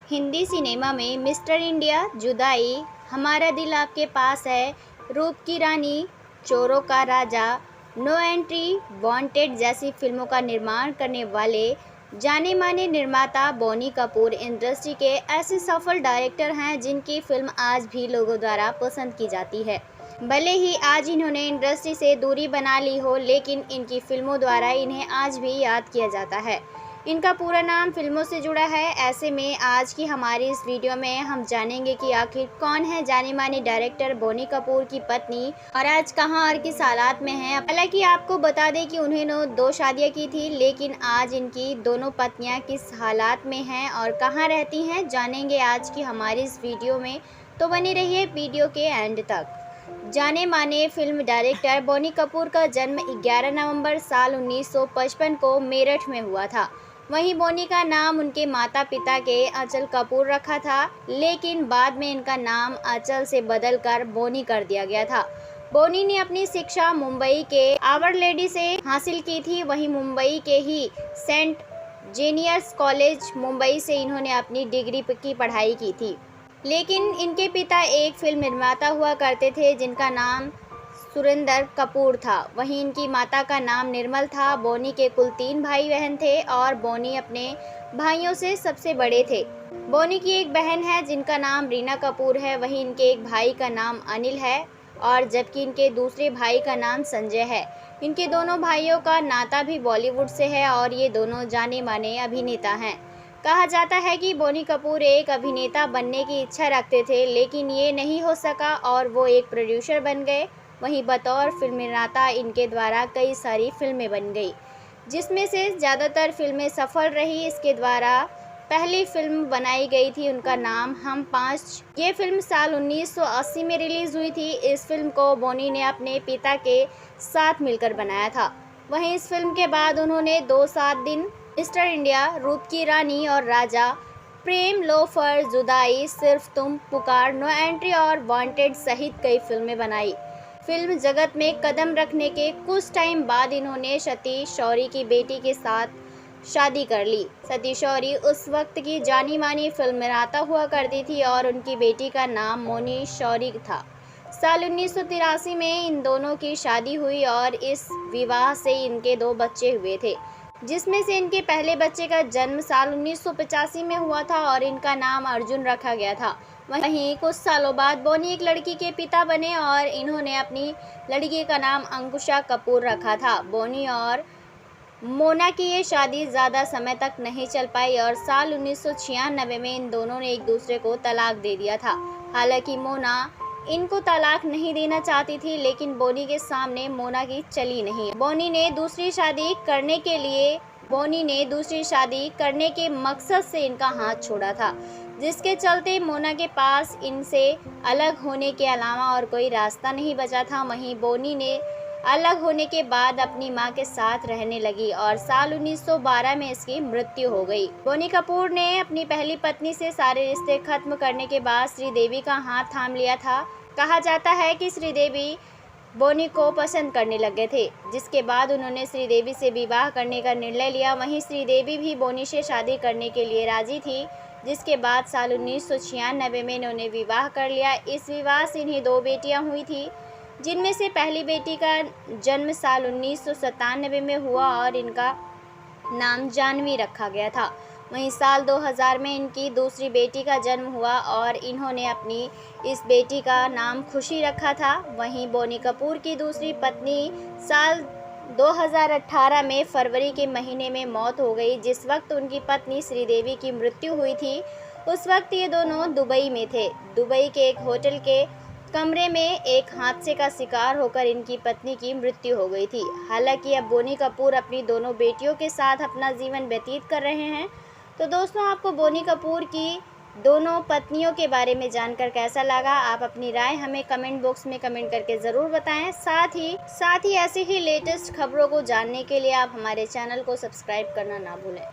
Hindi cinema में mister India, जुदाई, हमारा दिल आपके पास है, रूप की रानी, चोरों का राजा, नो एंट्री, वांटेड जैसी फिल्मों का निर्माण करने वाले जाने माने निर्माता बोनी कपूर इंडस्ट्री के ऐसे सफल डायरेक्टर हैं जिनकी फिल्म आज भी लोगों द्वारा पसंद की जाती है। भले ही आज इन्होंने इंडस्ट्री से दूरी बना ली हो, लेकिन इनकी फिल्मों द्वारा इन्हें आज भी याद किया जाता है। इनका पूरा नाम फिल्मों से जुड़ा है। ऐसे में आज की हमारी इस वीडियो में हम जानेंगे कि आखिर कौन है जानी मानी डायरेक्टर बोनी कपूर की पत्नी और आज कहां और किस हालात में है। हालांकि आपको बता दें कि उन्होंने 2 शादियां की थी, लेकिन आज इनकी दोनों पत्नियां किस हालात में हैं और कहां रहती हैं, जानेंगे आज की हमारी इस वीडियो में। तो बने रहिए वीडियो के एंड तक। जाने माने फिल्म डायरेक्टर बोनी कपूर का जन्म 11 नवंबर साल 1955 को मेरठ में हुआ था। वहीं बोनी का नाम उनके माता पिता के अचल कपूर रखा था, लेकिन बाद में इनका नाम अचल से बदलकर बोनी कर दिया गया था। बोनी ने अपनी शिक्षा मुंबई के आवर लेडी से हासिल की थी। वहीं मुंबई के ही सेंट जेनियर्स कॉलेज मुंबई से इन्होंने अपनी डिग्री की पढ़ाई की थी। लेकिन इनके पिता एक फिल्म निर्माता हुआ करते थे जिनका नाम सुरेंद्र कपूर था। वहीं इनकी माता का नाम निर्मल था। बोनी के कुल 3 भाई बहन थे और बोनी अपने भाइयों से सबसे बड़े थे। बोनी की एक बहन है जिनका नाम रीना कपूर है। वहीं इनके एक भाई का नाम अनिल है और जबकि इनके दूसरे भाई का नाम संजय है। इनके दोनों भाइयों का नाता भी बॉलीवुड से है और ये दोनों जाने माने अभिनेता हैं। कहा जाता है कि बोनी कपूर एक अभिनेता बनने की इच्छा रखते थे, लेकिन ये नहीं हो सका और वो एक प्रोड्यूसर बन गए। वहीं बतौर फिल्म निर्माता इनके द्वारा कई सारी फिल्में बन गई, जिसमें से ज़्यादातर फिल्में सफल रही। इसके द्वारा पहली फिल्म बनाई गई थी, उनका नाम हम 5। ये फिल्म साल 1980 में रिलीज़ हुई थी। इस फिल्म को बोनी ने अपने पिता के साथ मिलकर बनाया था। वहीं इस फिल्म के बाद उन्होंने 2-7 दिन, मिस्टर इंडिया, रूप की रानी और राजा, प्रेम, लोफर, जुदाई, सिर्फ तुम, पुकार, नो एंट्री और वांटेड सहित कई फिल्में बनाई। फिल्म जगत में कदम रखने के कुछ टाइम बाद इन्होंने सतीश शौरी की बेटी के साथ शादी कर ली। सतीश शौरी उस वक्त की जानी मानी फिल्म निर्माता हुआ करती थी और उनकी बेटी का नाम मोनी शौरी था। साल 1983 में इन दोनों की शादी हुई और इस विवाह से इनके 2 बच्चे हुए थे, जिसमें से इनके पहले बच्चे का जन्म साल 1985 में हुआ था और इनका नाम अर्जुन रखा गया था। वहीं कुछ सालों बाद बोनी एक लड़की के पिता बने और इन्होंने अपनी लड़की का नाम अंकुशा कपूर रखा था। बोनी और मोना की ये शादी ज़्यादा समय तक नहीं चल पाई और साल 1996 में इन दोनों ने एक दूसरे को तलाक दे दिया था। हालांकि मोना इनको तलाक नहीं देना चाहती थी, लेकिन बोनी के सामने मोना की चली नहीं। बोनी ने दूसरी शादी करने के मकसद से इनका हाथ छोड़ा था, जिसके चलते मोना के पास इनसे अलग होने के अलावा और कोई रास्ता नहीं बचा था। वहीं बोनी ने अलग होने के बाद अपनी मां के साथ रहने लगी और साल 1912 में इसकी मृत्यु हो गई। बोनी कपूर ने अपनी पहली पत्नी से सारे रिश्ते खत्म करने के बाद श्रीदेवी का हाथ थाम लिया था। कहा जाता है कि श्रीदेवी बोनी को पसंद करने लगे थे, जिसके बाद उन्होंने श्रीदेवी से विवाह करने का निर्णय लिया। वहीं श्रीदेवी भी बोनी से शादी करने के लिए राजी थी, जिसके बाद साल 1996 में इन्होंने विवाह कर लिया। इस विवाह से इन्हें 2 बेटियां हुई थी, जिनमें से पहली बेटी का जन्म साल 1997 में हुआ और इनका नाम जानवी रखा गया था। वहीं साल 2000 में इनकी दूसरी बेटी का जन्म हुआ और इन्होंने अपनी इस बेटी का नाम खुशी रखा था। वहीं बोनी कपूर की दूसरी पत्नी साल 2018 में फरवरी के महीने में मौत हो गई। जिस वक्त उनकी पत्नी श्रीदेवी की मृत्यु हुई थी, उस वक्त ये दोनों दुबई में थे। दुबई के एक होटल के कमरे में एक हादसे का शिकार होकर इनकी पत्नी की मृत्यु हो गई थी। हालांकि अब बोनी कपूर अपनी दोनों बेटियों के साथ अपना जीवन व्यतीत कर रहे हैं। तो दोस्तों, आपको बोनी कपूर की दोनों पत्नियों के बारे में जानकर कैसा लगा? आप अपनी राय हमें कमेंट बॉक्स में कमेंट करके ज़रूर बताएं। साथ ही ऐसी ही लेटेस्ट खबरों को जानने के लिए आप हमारे चैनल को सब्सक्राइब करना ना भूलें।